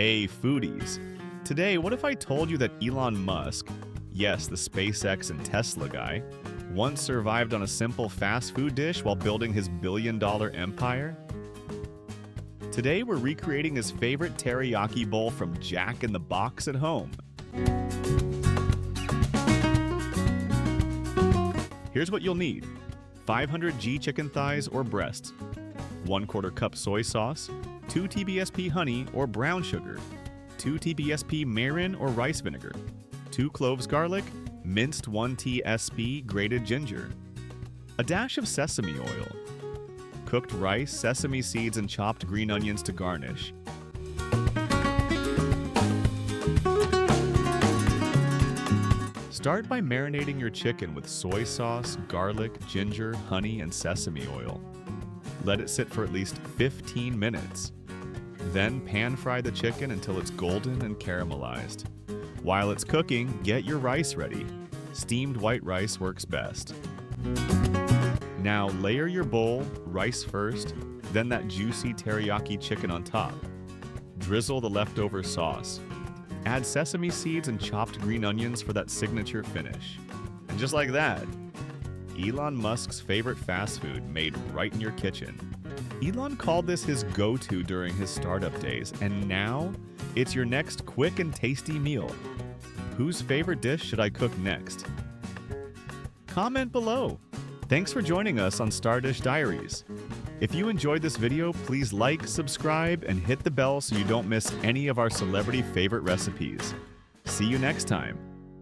Hey foodies! Today, what if I told you that Elon Musk, yes, the SpaceX and Tesla guy, once survived on a simple fast food dish while building his billion-dollar empire? Today, we're recreating his favorite teriyaki bowl from Jack in the Box at home. Here's what you'll need: 500g chicken thighs or breasts, 1/4 cup soy sauce, 2 tbsp honey or brown sugar, 2 tbsp mirin or rice vinegar, 2 cloves garlic, minced 1 tsp grated ginger, a dash of sesame oil, cooked rice, sesame seeds, and chopped green onions to garnish. Start by marinating your chicken with soy sauce, garlic, ginger, honey, and sesame oil. Let it sit for at least 15 minutes. Then pan-fry the chicken until it's golden and caramelized. While it's cooking, get your rice ready. Steamed white rice works best. Now layer your bowl, rice first, then that juicy teriyaki chicken on top. Drizzle the leftover sauce. Add sesame seeds and chopped green onions for that signature finish. And just like that, Elon Musk's favorite fast food made right in your kitchen. Elon called this his go-to during his startup days, and now it's your next quick and tasty meal. Whose favorite dish should I cook next? Comment below. Thanks for joining us on Star Dish Diaries. If you enjoyed this video, please like, subscribe, and hit the bell so you don't miss any of our celebrity favorite recipes. See you next time.